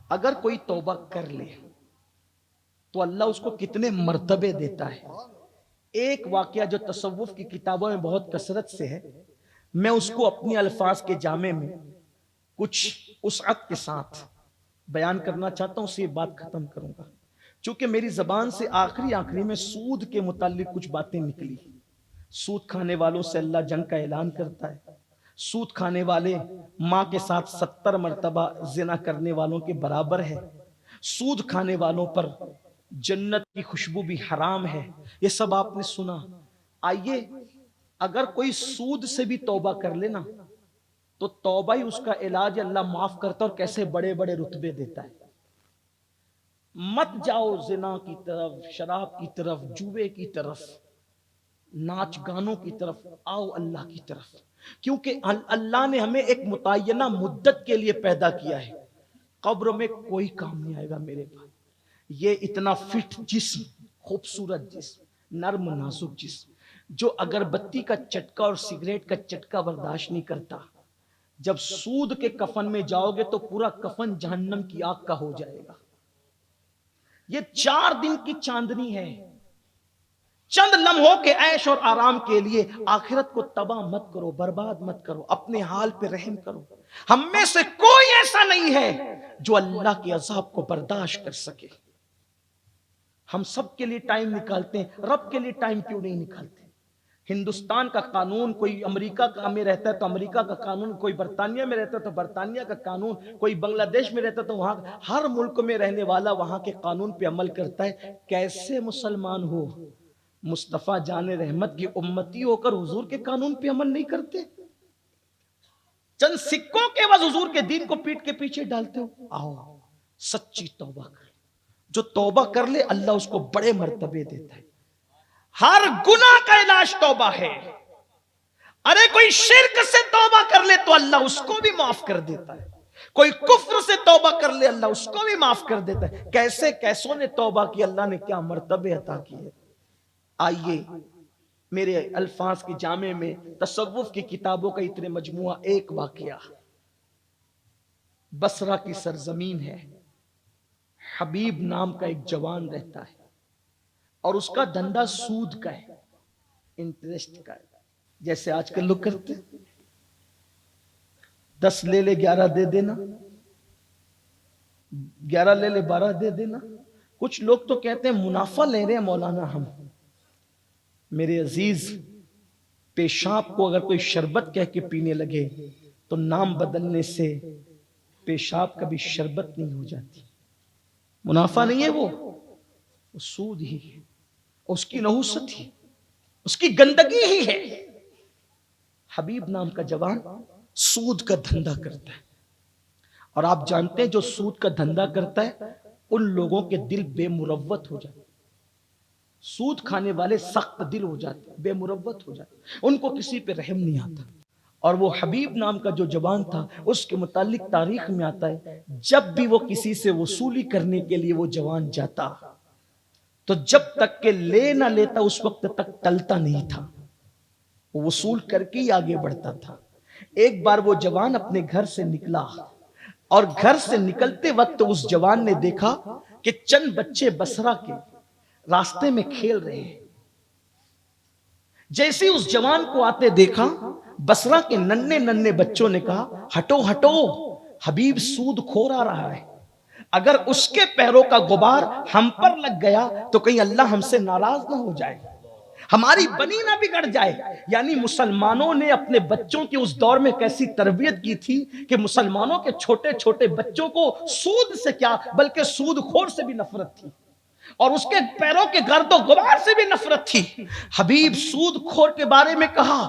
اگر کوئی توبہ کر لے تو اللہ اس کو کتنے مرتبے دیتا ہے. ایک واقعہ جو تصوف کی کتابوں میں بہت کثرت سے ہے، میں اس کو اپنی الفاظ کے جامع میں کچھ وسعت کے ساتھ بیان کرنا چاہتا ہوں، اس سے یہ بات ختم کروں گا. چونکہ میری زبان سے آخری میں سود کے متعلق کچھ باتیں نکلی. سود کھانے والوں سے اللہ جنگ کا اعلان کرتا ہے. سود کھانے والے ماں کے ساتھ 70 مرتبہ زنا کرنے والوں کے برابر ہے. سود کھانے والوں پر جنت کی خوشبو بھی حرام ہے. یہ سب آپ نے سنا. آئیے، اگر کوئی سود سے بھی توبہ کر لینا تو توبہ ہی اس کا علاج، اللہ معاف کرتا اور کیسے بڑے بڑے رتبے دیتا ہے. مت جاؤ زنا کی طرف، شراب کی طرف، جوے کی طرف، ناچ گانوں کی طرف. آؤ اللہ کی طرف، کیونکہ اللہ نے ہمیں ایک متعینہ مدت کے لیے پیدا کیا ہے. قبر میں کوئی کام نہیں آئے گا میرے بھائی. یہ اتنا فٹ جسم، خوبصورت جسم، نرم نازک جسم، جو اگربتی کا چٹکا اور سگریٹ کا چٹکا برداشت نہیں کرتا، جب سود کے کفن میں جاؤ گے تو پورا کفن جہنم کی آگ کا ہو جائے گا. یہ 4 دن کی چاندنی ہے، چند لمحوں کے عیش اور آرام کے لیے. آخرت کو تباہ مت کرو، برباد مت کرو، اپنے حال پہ رحم کرو. ہم میں سے کوئی ایسا نہیں ہے جو اللہ کے عذاب کو برداشت کر سکے. ہم سب کے لیے ٹائم نکالتے ہیں، رب کے لیے ٹائم کیوں نہیں نکالتے؟ ہندوستان کا قانون، کوئی امریکہ میں رہتا ہے تو امریکہ کا قانون، کوئی برطانیہ میں رہتا ہے تو برطانیہ کا قانون، کوئی بنگلہ دیش میں رہتا ہے تو وہاں، ہر ملک میں رہنے والا وہاں کے قانون پہ عمل کرتا ہے. کیسے مسلمان ہو، مصطفیٰ جان رحمت کی امتی ہو کر حضور کے قانون پہ عمل نہیں کرتے؟ چند سکوں کے عوض حضور کے دین کو پیٹ کے پیچھے ڈالتے ہو. آؤ سچی توبہ کر. جو توبہ کر لے اللہ اس کو بڑے مرتبے دیتا ہے. ہر گناہ کا علاج توبہ ہے. ارے کوئی شرک سے توبہ کر لے تو اللہ اس کو بھی معاف کر دیتا ہے. کوئی کفر سے توبہ کر لے اللہ اس کو بھی معاف کر دیتا ہے. کیسے کیسوں نے توبہ کی، اللہ نے کیا مرتبے عطا کیے. آئیے میرے الفاظ کے جامع میں تصوف کی کتابوں کا اتنے مجموعہ ایک واقعہ. بصرہ کی سرزمین ہے، حبیب نام کا ایک جوان رہتا ہے اور اس کا دھندا سود کا ہے، انٹرسٹ کا ہے. جیسے آج کل لوگ کرتے، 10 لے لے 11 دے دینا، 11 لے لے 12 دے دینا. کچھ لوگ تو کہتے ہیں منافع لے رہے ہیں مولانا ہم. میرے عزیز، پیشاب کو اگر کوئی شربت کہہ کے پینے لگے تو نام بدلنے سے پیشاب کبھی شربت نہیں ہو جاتی. منافع نہیں ہے، وہ سود ہی ہے، اس کی نحوست ہی، اس کی گندگی ہی ہے. حبیب نام کا جوان سود کا دھندا کرتا ہے، اور آپ جانتے ہیں جو سود کا دھندا کرتا ہے ان لوگوں کے دل بے مروت ہو جاتے. سود کھانے والے سخت دل ہو جاتے، بے مروت ہو جاتے، ان کو کسی پہ رحم نہیں آتا. اور وہ حبیب نام کا جو جوان تھا، اس کے متعلق تاریخ میں آتا ہے جب بھی وہ کسی سے وصولی کرنے کے لیے وہ جوان جاتا تو جب تک کہ لے نہ لیتا اس وقت تک ٹلتا نہیں تھا، وہ وصول کر کے ہی آگے بڑھتا تھا. ایک بار وہ جوان اپنے گھر سے نکلا اور گھر سے نکلتے وقت اس جوان نے دیکھا کہ چند بچے بصرہ کے راستے میں کھیل رہے ہیں. جیسے اس جوان کو آتے دیکھا، بصرہ کے ننھے ننھے بچوں نے کہا ہٹو ہٹو، حبیب سود کھور آ رہا ہے. اگر اس کے پیروں کا غبار ہم پر لگ گیا تو کہیں اللہ ہم سے ناراض نہ ہو جائے، ہماری بنی نہ بگڑ جائے. یعنی مسلمانوں نے اپنے بچوں کی اس دور میں کیسی تربیت کی تھی کہ مسلمانوں کے چھوٹے چھوٹے بچوں کو سود سے کیا بلکہ سود خور سے بھی نفرت تھی، اور اس کے پیروں کے گرد و غبار سے بھی نفرت تھی. حبیب سود خور کے بارے میں کہا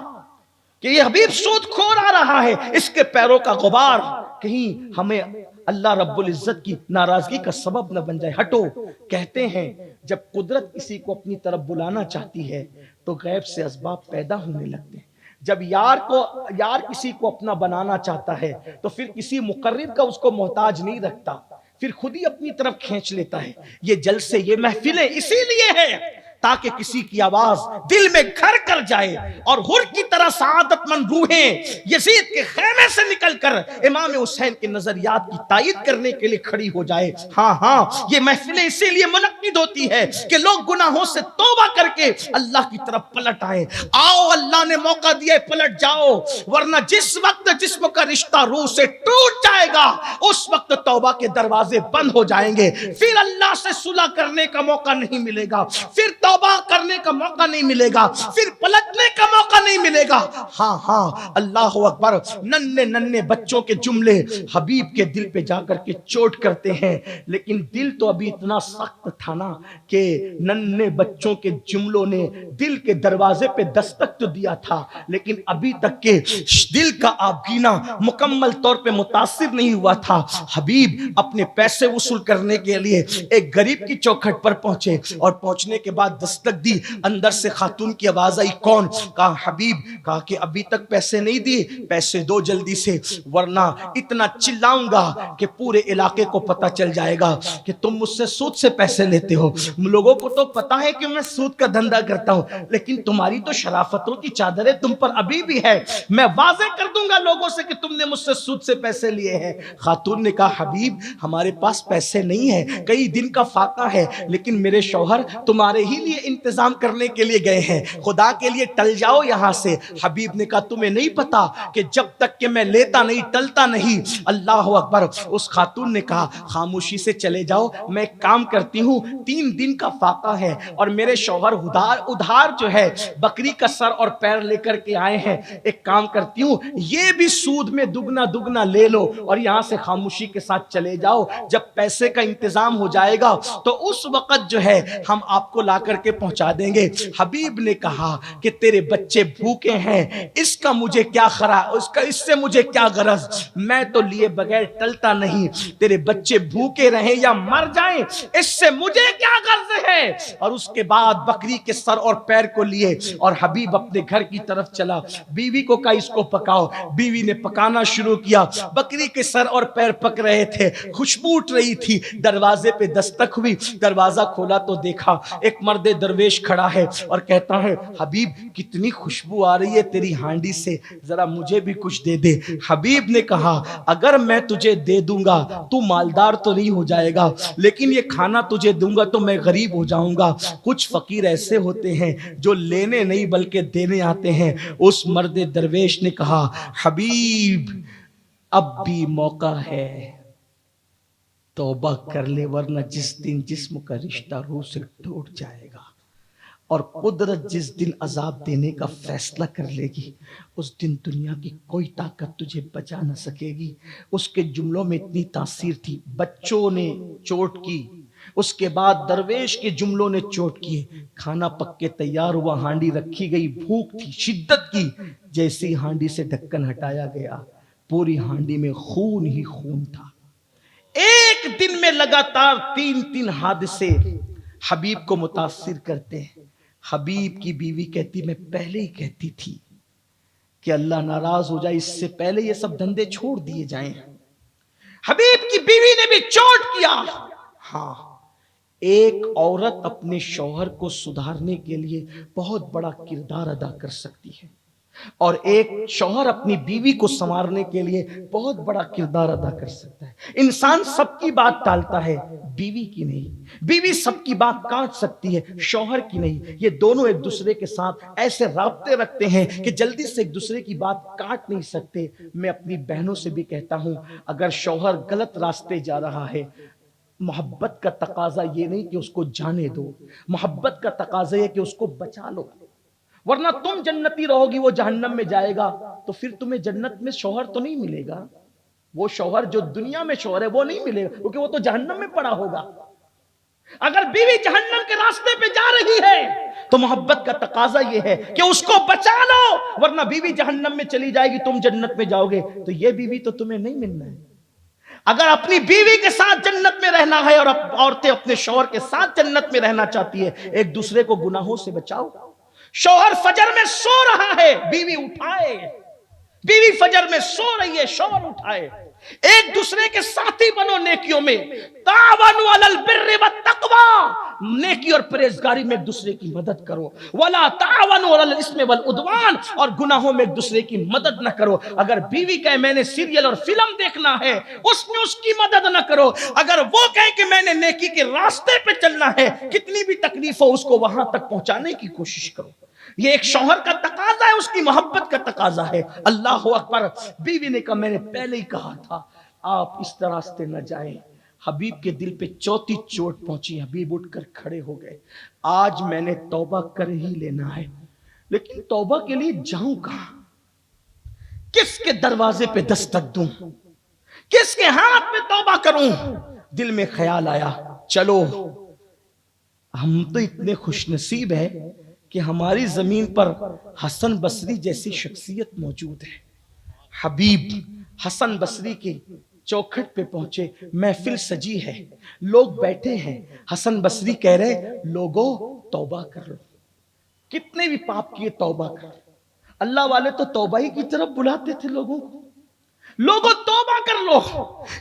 کہ یہ حبیب سود کھور آ رہا ہے، اس کے پیروں کا غبار کہیں ہمیں اللہ رب العزت کی ناراضگی کا سبب نہ بن جائے، ہٹو. کہتے ہیں جب قدرت کسی کو اپنی طرف بلانا چاہتی ہے تو غیب سے اسباب پیدا ہونے لگتے ہیں. جب یار کسی کو اپنا بنانا چاہتا ہے تو پھر کسی مقرر کا اس کو محتاج نہیں رکھتا، پھر خود ہی اپنی طرف کھینچ لیتا ہے. یہ جلسے، یہ محفلیں اسی لیے ہیں تاکہ کسی کی آواز دل میں گھر کر جائے اور ہر کی طرح سعادت مند روحیں یزید کے خیمے سے نکل کر امام حسین کے نظریات کی تائید کرنے کے لیے کھڑی ہو جائے۔ ہاں یہ محفلیں اسی لیے منعقد ہوتی ہے کہ لوگ گناہوں سے توبہ کر کے اللہ کی طرف پلٹ آئے۔ آؤ، اللہ نے موقع دیا، پلٹ جاؤ، ورنہ جس وقت جسم کا رشتہ روح سے ٹوٹ جائے گا اس وقت توبہ کے دروازے بند ہو جائیں گے، پھر اللہ سے صلح کرنے کا موقع نہیں ملے گا، پھر توبہ کرنے کا موقع نہیں ملے گا، پھر پلٹنے کا موقع نہیں ملے گا۔ ہاں اللہ اکبر۔ ننھے بچوں کے جملے حبیب کے دل پہ جا کر کے چوٹ کرتے ہیں، لیکن دل تو ابھی اتنا سخت تھا نا کہ ننھے بچوں کے جملوں نے دل کے دروازے پہ دستک تو دیا تھا، لیکن ابھی تک کے دل کا آبگینہ مکمل طور پہ متاثر نہیں ہوا تھا۔ حبیب اپنے پیسے وصول کرنے کے لیے ایک غریب کی چوکھٹ پر پہنچے اور پہنچنے کے بعد دستک دی۔ اندر سے خاتون کی آواز آئی، کون؟ کہا حبیب۔ کہا کہ ابھی تک پیسے نہیں دیے، پیسے دو جلدی سے، ورنہ اتنا چلاؤں گا کہ پورے علاقے کو پتہ چل جائے گا کہ تم مجھ سے سود سے پیسے لیتے ہو۔ لوگوں کو تو پتا ہے کہ میں سود کا دھندا کرتا ہوں، لیکن تمہاری تو شرافتوں کی چادریں تم پر ابھی بھی ہے، میں واضح کر دوں گا لوگوں سے کہ تم نے مجھ سے سود سے پیسے لیے ہیں۔ خاتون نے کہا حبیب ہمارے پاس پیسے نہیں ہیں، کئی دن کا فاقہ ہے، لیکن میرے شوہر تمہارے ہی لیے انتظام کرنے کے لیے گئے ہیں، خدا کے لیے ٹل جاؤ یہاں سے۔ حبیب نے کہا تمہیں نہیں پتا کہ جب تک کہ میں لیتا نہیں ٹلتا نہیں۔ اللہ اکبر۔ اس خاتون نے کہا خاموشی سے چلے جاؤ، میں ایک کام کرتی ہوں، 3 دن کا فاقہ ہے اور میرے شوہر ادھار جو ہے بکری کا سر اور پیر لے کر کے آئے ہیں، ایک کام کرتی ہوں یہ بھی سود میں دگنا لے لو اور یہاں سے خاموشی کے ساتھ چلے جاؤ، جب پیسے کا انتظام ہو جائے گا تو اس وقت جو ہے ہم آپ کو لا کر کے پہنچا دیں گے۔ حبیب نے کہا کہ تیرے بچے بھوکے ہیں، اس کا مجھے کیا اس سے مجھے کیا غرض، میں تو لیے بغیر ٹلتا نہیں، تیرے بچے بھوکے رہیں یا مر جائیں اس سے مجھے کیا غرض ہے۔ اور اس کے بعد بکری کے سر اور پیر کو لیے اور حبیب اپنے گھر کی طرف چلا۔ بیوی کو کہا اس کو پکاؤ، بیوی نے پکانا شروع کیا، بکری کے سر اور پیر پک رہے تھے، خوشبو اٹھ رہی تھی، دروازے پہ دستک ہوئی، دروازہ کھولا تو دیکھا ایک مرد درویش کھڑا ہے اور کہتا ہے حبیب کتنی خوشبو آ رہی ہے تیری ہانڈی سے، ذرا مجھے بھی کچھ دے دے۔ حبیب نے کہا اگر میں تجھے دے دوں گا تو مالدار تو نہیں ہو جائے گا، لیکن یہ کھانا تجھے دوں گا تو میں غریب ہو جاؤں گا۔ کچھ فقیر ایسے ہوتے ہیں جو لینے نہیں بلکہ دینے آتے ہیں۔ اس مرد درویش نے کہا حبیب اب بھی موقع ہے، توبہ کر لے ورنہ جس دن جسم کا رشتہ روح سے ٹوٹ جائے گا اور قدرت جس دن عذاب دینے کا فیصلہ کر لے گی اس دن دنیا کی کوئی طاقت تجھے بچا نہ سکے گی۔ اس کے جملوں میں اتنی تاثیر تھی، بچوں نے چوٹ کی، اس کے بعد درویش کے جملوں نے چوٹ کی، کھانا پک کے تیار ہوا، ہانڈی رکھی گئی، بھوک تھی شدت کی، جیسی ہانڈی سے ڈھکن ہٹایا گیا پوری ہانڈی میں خون ہی خون تھا۔ ایک دن میں لگاتار 3 حادثے حبیب کو متاثر کرتے ہیں۔ حبیب کی بیوی کہتی میں پہلے ہی کہتی تھی کہ اللہ ناراض ہو جائے، اس سے پہلے یہ سب دھندے چھوڑ دیے جائیں۔ حبیب کی بیوی نے بھی چوٹ کیا۔ ہاں، ایک عورت اپنے شوہر کو سدھارنے کے لیے بہت بڑا کردار ادا کر سکتی ہے اور ایک شوہر اپنی بیوی کو سنوارنے کے لیے بہت بڑا کردار ادا کر سکتا ہے۔ انسان سب کی بات ٹالتا ہے، بیوی کی نہیں۔ بیوی سب کی بات کاٹ سکتی ہے، شوہر کی نہیں۔ یہ دونوں ایک دوسرے کے ساتھ ایسے رابطے رکھتے ہیں کہ جلدی سے ایک دوسرے کی بات کاٹ نہیں سکتے۔ میں اپنی بہنوں سے بھی کہتا ہوں اگر شوہر غلط راستے جا رہا ہے، محبت کا تقاضا یہ نہیں کہ اس کو جانے دو، محبت کا تقاضا یہ کہ اس کو بچا لو، ورنہ تم جنتی رہو گی، وہ جہنم میں جائے گا تو پھر تمہیں جنت میں شوہر تو نہیں ملے گا، وہ شوہر جو دنیا میں شوہر ہے وہ نہیں ملے گا کیونکہ وہ تو جہنم میں پڑا ہوگا۔ اگر بیوی جہنم کے راستے پہ جا رہی ہے تو محبت کا تقاضا یہ ہے کہ اس کو بچا لو، ورنہ بیوی جہنم میں چلی جائے گی، تم جنت میں جاؤ گے، تو یہ بیوی تو تمہیں نہیں ملنا ہے۔ اگر اپنی بیوی کے ساتھ جنت میں رہنا ہے اور عورتیں اپنے شوہر کے ساتھ جنت میں رہنا چاہتی ہے، ایک دوسرے کو گناہوں سے بچاؤ۔ شوہر فجر میں سو رہا ہے، بیوی اٹھائے، بیوی فجر میں سو رہی ہے، شوہر اٹھائے۔ ایک دوسرے کے ساتھی بنو نیکیوں میں، تعاونوا علی البر والتقوی، نیکی اور پرہیزگاری میں ایک دوسرے کی مدد کرو، ولا تعاونوا علی الاثم والعدوان، اور گناہوں میں ایک دوسرے کی مدد نہ کرو۔ اگر بیوی کہے میں نے سیریل اور فلم دیکھنا ہے، اس میں اس کی مدد نہ کرو۔ اگر وہ کہے کہ میں نے نیکی کے راستے پہ چلنا ہے، کتنی بھی تکلیف ہو اس کو وہاں تک پہنچانے کی کوشش کرو۔ یہ ایک شوہر کا تقاضا ہے، اس کی محبت کا تقاضا ہے۔ اللہ اکبر۔ بیوی نے کہا میں نے پہلے ہی کہا تھا آپ اس راستے نہ جائیں۔ حبیب کے دل پہ چوتھی چوٹ پہنچی، حبیب اٹھ کر کھڑے ہو گئے۔ آج میں نے توبہ کر ہی لینا ہے، لیکن توبہ کے لیے جاؤں کہاں؟ کس کے دروازے پہ دستک دوں؟ کس کے ہاتھ میں توبہ کروں؟ دل میں خیال آیا چلو ہم تو اتنے خوش نصیب ہیں کہ ہماری زمین پر حسن بصری جیسی شخصیت موجود ہے۔ حبیب حسن بصری کی چوکھٹ پہ پہنچے، محفل سجی ہے، لوگ بیٹھے ہیں، حسن بصری کہہ رہے لوگوں توبہ کر لو، کتنے بھی پاپ کیے توبہ کر لو۔ اللہ والے تو توبہ ہی کی طرف بلاتے تھے لوگوں کو، لوگوں توبہ کر لو،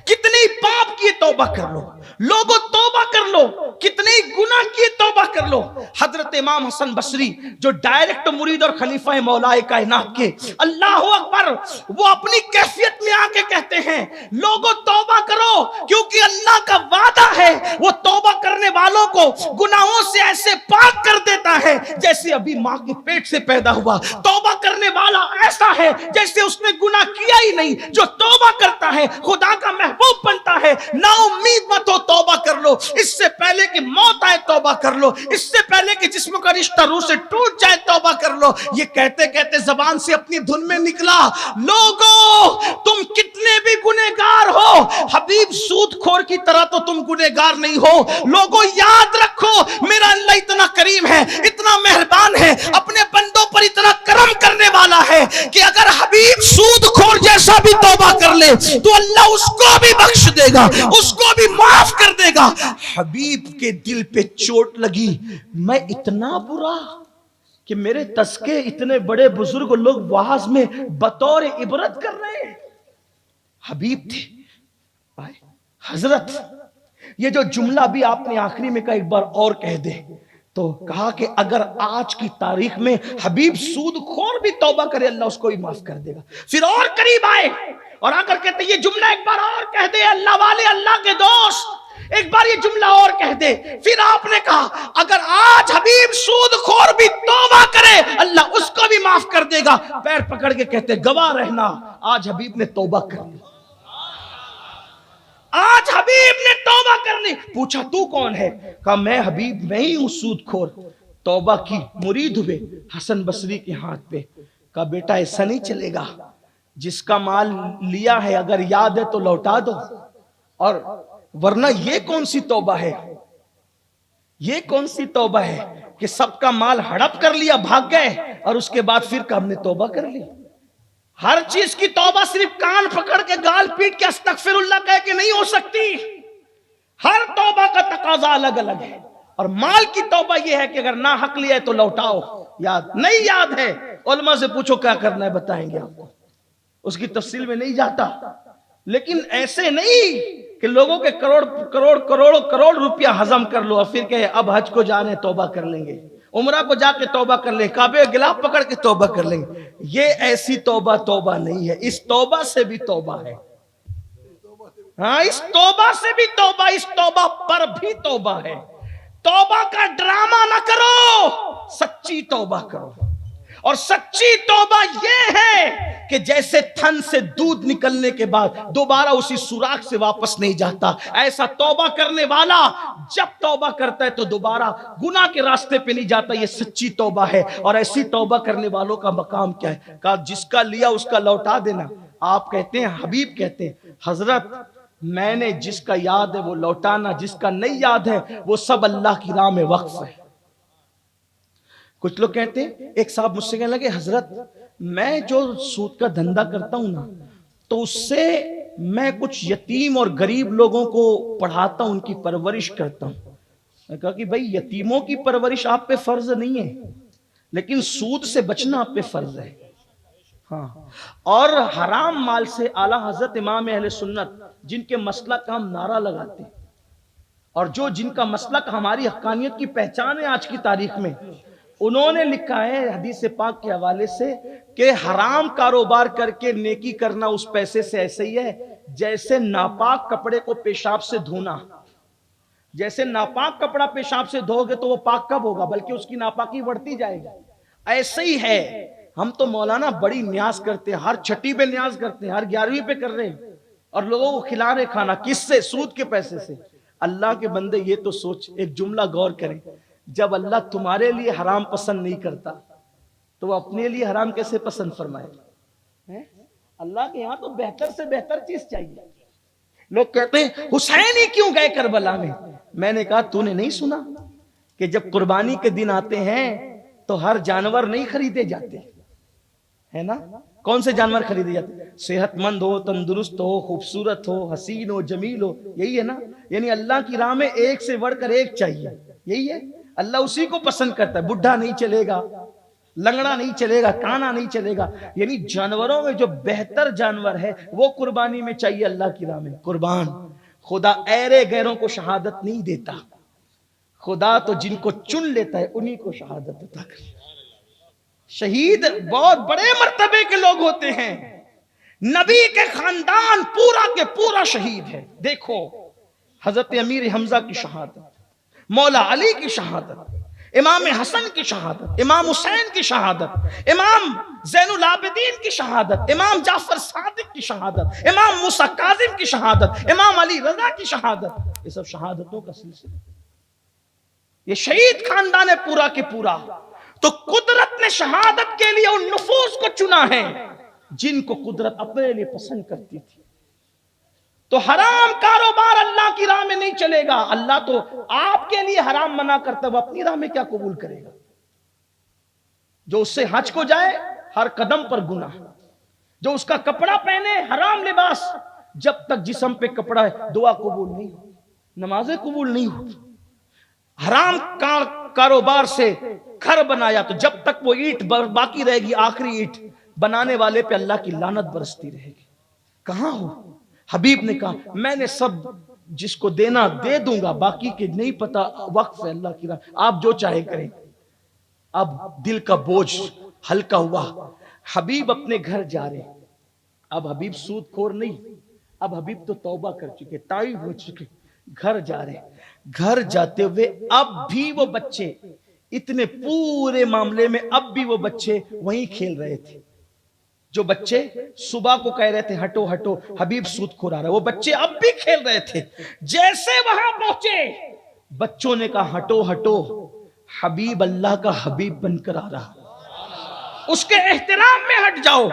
کتنے پاپ کیے توبہ کر لو، لوگوں توبہ کر لو، کتنے گناہ کیے توبہ کر لو۔ حضرت امام حسن بصری جو ڈائریکٹ مرید اور خلیفہ مولا کائنات کے، اللہ اکبر، وہ اپنی کیفیت میں آ کے کہتے ہیں لوگوں توبہ کرو، کیونکہ اللہ کا وعدہ ہے وہ توبہ کرنے والوں کو گناہوں سے ایسے پاک کر دیتا ہے جیسے ابھی ماں کے پیٹ سے پیدا ہوا۔ توبہ کرنے والا ایسا ہے جیسے اس نے گناہ کیا ہی نہیں، جو توبہ کرتا ہے خدا کا محبوب بنتا ہے۔ نا امید مت ہو، توبہ کر لو، اس سے پہلے کہ موت آئے توبہ کر لو، اس سے پہلے کہ جسم کا رشتہ روح سے ٹوٹ جائے توبہ کر لو۔ یہ کہتے کہتے زبان سے اپنی دھن میں نکلا لوگوں تم کتنے بھی گنہگار ہو، حبیب سود خور کی طرح تو تم گنہگار نہیں ہو۔ لوگوں یاد رکھو میرا اللہ اتنا کریم ہے، اتنا مہربان ہے، اپنے بندوں پر اتنا کرم کرنے والا ہے کہ اگر حبیب سود خور جیسا بھی توبہ کر لے تو اللہ اس کو بھی بخش دے گا، اس کو بھی معاف کر دے گا۔ حبیب کے دل پہ چوٹ لگی، میں اتنا برا کہ میرے تذکے اتنے بڑے بزرگ لوگ وعظ میں بطور عبرت کر رہے ہیں۔ حبیب تھے حضرت، یہ جو جملہ بھی آپ نے آخری میں کہا ایک بار اور کہہ دے، تو کہا کہ اگر آج کی تاریخ میں حبیب سود خور بھی توبہ کرے اللہ اس کو بھی معاف کر دے گا۔ پھر اور قریب آئے اور آ کر کہتے یہ جملہ ایک بار اور کہہ دے اللہ والے، اللہ کے دوست، ایک بار یہ جملہ اور کہہ دے۔ پھر آپ نے کہا اگر آج حبیب سود خور بھی توبہ کرے اللہ اس کو بھی معاف کر دے گا۔ پیر پکڑ کے کہتے گواہ رہنا آج حبیب نے توبہ کر لی، آج حبیب نے توبہ کر لی۔ پوچھا تو کون ہے؟ کہا میں حبیب، میں ہی ہوں سود خور۔ توبہ کی، مرید ہوئے حسن بصری کے ہاتھ پہ۔ کہا بیٹا ایسا نہیں چلے گا، جس کا مال لیا ہے اگر یاد ہے تو لوٹا دو، اور ورنہ یہ کون سی توبہ ہے، یہ کون سی توبہ ہے کہ سب کا مال ہڑپ کر لیا بھاگ گئے اور اس کے بعد پھر کہ ہم نے توبہ کر لی۔ ہر چیز کی توبہ صرف کان پکڑ کے گال پیٹ کے استغفر اللہ کہہ کے نہیں ہو سکتی، ہر توبہ کا تقاضا الگ الگ ہے۔ اور مال کی توبہ یہ ہے کہ اگر نہ حق لیا ہے تو لوٹاؤ، یاد نہیں یاد ہے علماء سے پوچھو کیا کرنا ہے بتائیں گے آپ کو، اس کی تفصیل میں نہیں جاتا۔ لیکن ایسے نہیں کہ لوگوں کے کروڑ روپیہ ہضم کر لو اور پھر کہ اب حج کو جانے توبہ کر لیں گے، عمرہ کو جا کے توبہ کر لیں، کعبے گلاف پکڑ کے توبہ کر لیں گے۔ یہ ایسی توبہ نہیں ہے، اس توبہ سے بھی توبہ ہے، ہاں اس توبہ سے بھی توبہ، اس توبہ پر بھی توبہ ہے۔ توبہ کا ڈرامہ نہ کرو، سچی توبہ کرو۔ اور سچی توبہ یہ ہے کہ جیسے تھن سے دودھ نکلنے کے بعد دوبارہ اسی سوراخ سے واپس نہیں جاتا، ایسا توبہ کرنے والا جب توبہ کرتا ہے تو دوبارہ گناہ کے راستے پہ نہیں جاتا، یہ سچی توبہ ہے۔ اور ایسی توبہ کرنے والوں کا مقام کیا ہے؟ کہا جس کا لیا اس کا لوٹا دینا۔ آپ کہتے ہیں، حبیب کہتے ہیں حضرت میں نے جس کا یاد ہے وہ لوٹانا، جس کا نہیں یاد ہے وہ سب اللہ کی راہ میں وقف ہے۔ کچھ لوگ کہتے ہیں، ایک صاحب مجھ سے کہنے لگے حضرت میں جو سود کا دھندا کرتا ہوں نا تو اس سے میں کچھ یتیم اور غریب لوگوں کو پڑھاتا ہوں، ان کی پرورش کرتا ہوں۔ میں کہا کہ بھائی یتیموں کی پرورش آپ پہ فرض نہیں ہے، لیکن سود سے بچنا آپ پہ فرض ہے۔ ہاں، اور حرام مال سے اعلی حضرت امام اہل سنت جن کے مسلک کا ہم نعرہ لگاتے ہیں اور جن کا مسلک ہماری حقانیت کی پہچان ہے آج کی تاریخ میں، انہوں نے لکھا ہے حدیث پاک کے حوالے سے کہ حرام کاروبار کر کے نیکی کرنا اس پیسے سے ایسے ہی ہے جیسے ناپاک کپڑے کو پیشاب سے دھونا. جیسے ناپاک کپڑا پیشاب سے دھو گے تو وہ پاک کب ہوگا، بلکہ اس کی ناپاکی بڑھتی جائے گی. ایسے ہی ہے، ہم تو مولانا بڑی نیاز کرتے ہیں، ہر چھٹی پہ نیاز کرتے ہیں، ہر 11ویں پہ کر رہے ہیں، اور لوگوں کو کھلا رہے کھانا، کس سے؟ سود کے پیسے سے. اللہ کے بندے یہ تو سوچ، ایک جملہ غور کریں، جب اللہ تمہارے لیے حرام پسند نہیں کرتا تو وہ اپنے لیے حرام کیسے پسند فرمائے؟ اللہ کے یہاں تو بہتر سے بہتر چیز چاہیے. لوگ کہتے ہیں حسین ہی کیوں گئے کربلا میں؟ میں نے کہا تو نے نہیں سنا کہ جب قربانی کے دن آتے ہیں تو ہر جانور نہیں خریدے جاتے، ہے نا؟ کون سے جانور خریدے جاتے؟ صحت مند ہو، تندرست ہو، خوبصورت ہو، حسین ہو، جمیل ہو، یہی ہے نا؟ یعنی اللہ کی راہ میں ایک سے بڑھ کر ایک چاہیے، یہی ہے. اللہ اسی کو پسند کرتا ہے. بڈھا نہیں چلے گا، لنگڑا نہیں چلے گا، کانا نہیں چلے گا. یعنی جانوروں میں جو بہتر جانور ہے وہ قربانی میں چاہیے اللہ کی راہ میں. قربان خدا ایرے غیروں کو شہادت نہیں دیتا، خدا تو جن کو چن لیتا ہے انہی کو شہادت دیتا ہے. شہید بہت بڑے مرتبے کے لوگ ہوتے ہیں. نبی کے خاندان پورا کے پورا شہید ہے. دیکھو حضرت امیر حمزہ کی شہادت، مولا علی کی شہادت، امام حسن کی شہادت، امام حسین کی شہادت، امام زین العابدین کی شہادت، امام جعفر صادق کی شہادت، امام موسیٰ کاظم کی شہادت، امام علی رضا کی شہادت. یہ سب شہادتوں کا سلسلہ. یہ شہید خاندان ہے پورا کے پورا. تو قدرت نے شہادت کے لیے ان نفوس کو چنا ہے جن کو قدرت اپنے لیے پسند کرتی تھی. تو حرام کاروبار اللہ کی راہ میں نہیں چلے گا. اللہ تو آپ کے لیے حرام منع کرتا ہے، وہ اپنی راہ میں کیا قبول کرے گا؟ جو اس سے حج کو جائے ہر قدم پر گناہ، جو اس کا کپڑا پہنے حرام لباس، جب تک جسم پہ کپڑا ہے دعا قبول نہیں ہو، نمازیں قبول نہیں ہو. حرام کاروبار سے گھر بنایا تو جب تک وہ اینٹ باقی رہے گی، آخری اینٹ بنانے والے پہ اللہ کی لعنت برستی رہے گی. کہاں ہو؟ حبیب نے کہا میں نے سب جس کو دینا دے دوں گا، باقی کے نہیں پتا، وقف ہے اللہ کی راہ، آپ جو چاہے کریں. اب دل کا بوجھ ہلکا ہوا. حبیب اپنے گھر جا رہے. اب حبیب سود خور نہیں، اب حبیب تو توبہ کر چکے، تائب ہو چکے. گھر جا رہے. گھر جاتے ہوئے اب بھی وہ بچے، اتنے پورے معاملے میں اب بھی وہ بچے وہیں کھیل رہے تھے. جو بچے صبح کو کہہ رہے تھے ہٹو ہٹو حبیب سود خور آ رہا ہے، وہ بچے اب بھی کھیل رہے تھے. جیسے وہاں پہنچے بچوں نے کہا ہٹو ہٹو، حبیب اللہ کا حبیب بن کر آ رہا، اس کے احترام میں ہٹ جاؤ.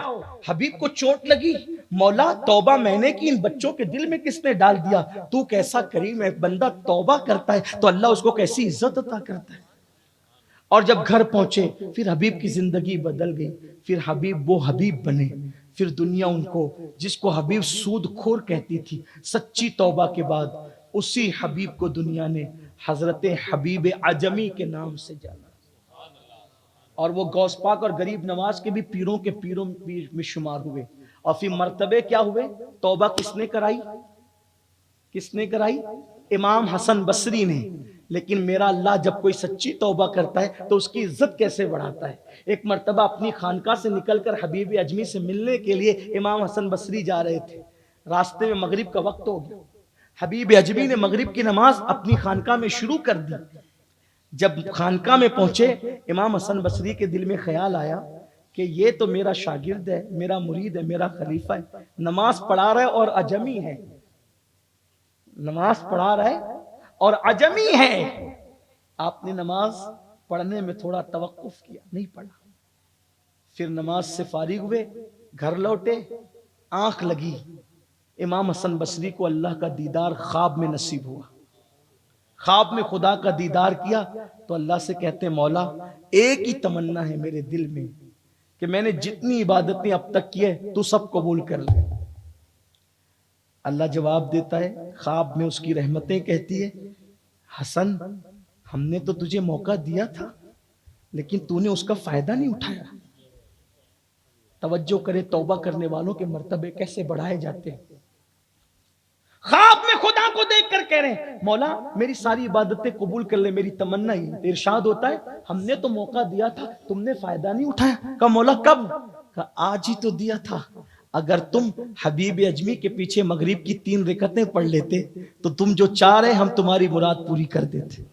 حبیب کو چوٹ لگی. مولا توبہ میں نے کی، ان بچوں کے دل میں کس نے ڈال دیا؟ تو کیسا کریم ہے، بندہ توبہ کرتا ہے تو اللہ اس کو کیسی عزت عطا کرتا ہے. اور جب گھر پہنچے پھر حبیب کی زندگی بدل گئی. پھر حبیب وہ حبیب بنے. پھر دنیا ان کو، جس کو حبیب سود خور کہتی تھی، سچی توبہ کے بعد اسی حبیب کو دنیا نے حضرت حبیب عجمی کے نام سے جانا. اور وہ غوث پاک اور غریب نواز کے بھی پیروں کے پیروں میں شمار ہوئے. اور پھر مرتبے کیا ہوئے؟ توبہ کس نے کرائی؟ کس نے کرائی؟ امام حسن بصری نے. لیکن میرا اللہ جب کوئی سچی توبہ کرتا ہے تو اس کی عزت کیسے بڑھاتا ہے. ایک مرتبہ اپنی خانقاہ سے نکل کر حبیب اجمی سے ملنے کے لیے امام حسن بصری جا رہے تھے. راستے میں مغرب کا وقت ہو گیا. حبیب اجمی نے مغرب کی نماز اپنی خانقاہ میں شروع کر دی. جب خانقاہ میں پہنچے امام حسن بصری کے دل میں خیال آیا کہ یہ تو میرا شاگرد ہے، میرا مرید ہے، میرا خلیفہ ہے، نماز پڑھا رہا ہے اور عجمی ہے. نماز پڑھا رہا ہے اور عجمی ہے. آپ نے نماز پڑھنے میں تھوڑا توقف کیا، نہیں پڑھا. پھر نماز سے فارغ ہوئے، گھر لوٹے. آنکھ لگی، امام حسن بصری کو اللہ کا دیدار خواب میں نصیب ہوا. خواب میں خدا کا دیدار کیا تو اللہ سے کہتے مولا ایک ہی تمنا ہے میرے دل میں کہ میں نے جتنی عبادتیں اب تک کی ہے تو سب قبول کر لے. اللہ جواب دیتا ہے خواب میں، اس کی رحمتیں کہتی ہے حسن ہم نے تو تجھے موقع دیا تھا لیکن تو نے اس کا فائدہ نہیں اٹھایا. توجہ کرے، توبہ کرنے والوں کے مرتبے کیسے بڑھائے جاتے ہیں۔ خواب میں خدا کو دیکھ کر کہہ رہے ہیں مولا میری ساری عبادتیں قبول کر لے، میری تمنا ہی ہے۔ ارشاد ہوتا ہے ہم نے تو موقع دیا تھا، تم نے فائدہ نہیں اٹھایا۔ کہا مولا کب؟ کہا آج ہی تو دیا تھا، اگر تم حبیب اجمی کے پیچھے مغرب کی 3 رکعتیں پڑھ لیتے تو تم جو چاہ رہے ہم تمہاری مراد پوری کر دیتے۔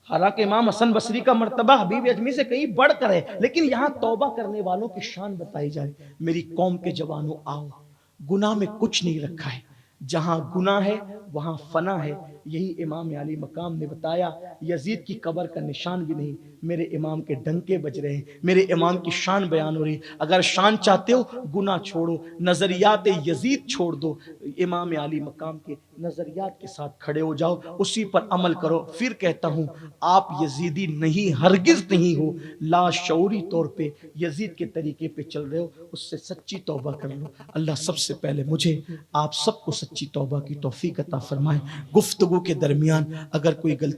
حالانکہ امام حسن بصری کا مرتبہ حبیب اجمی سے کہیں بڑھ کر ہے، لیکن یہاں توبہ کرنے والوں کی شان بتائی جائے۔ میری قوم کے جوانوں آؤ، گناہ میں کچھ نہیں رکھا ہے، جہاں گناہ ہے وہاں فنا ہے۔ یہی امام علی مقام نے بتایا، یزید کی قبر کا نشان بھی نہیں، میرے امام کے ڈنکے بج رہے ہیں، میرے امام کی شان بیان ہو رہی۔ اگر شان چاہتے ہو گناہ چھوڑو، نظریات یزید چھوڑ دو، امام علی مقام کے نظریات کے ساتھ کھڑے ہو جاؤ، اسی پر عمل کرو۔ پھر کہتا ہوں آپ یزیدی نہیں، ہرگز نہیں ہو، لاشعوری طور پہ یزید کے طریقے پہ چل رہے ہو، اس سے سچی توبہ کر لو۔ اللہ سب سے پہلے مجھے آپ سب کو سچی توبہ کی توفیق عطا فرمائے۔ گفتگو کے درمیان اگر کوئی غلطی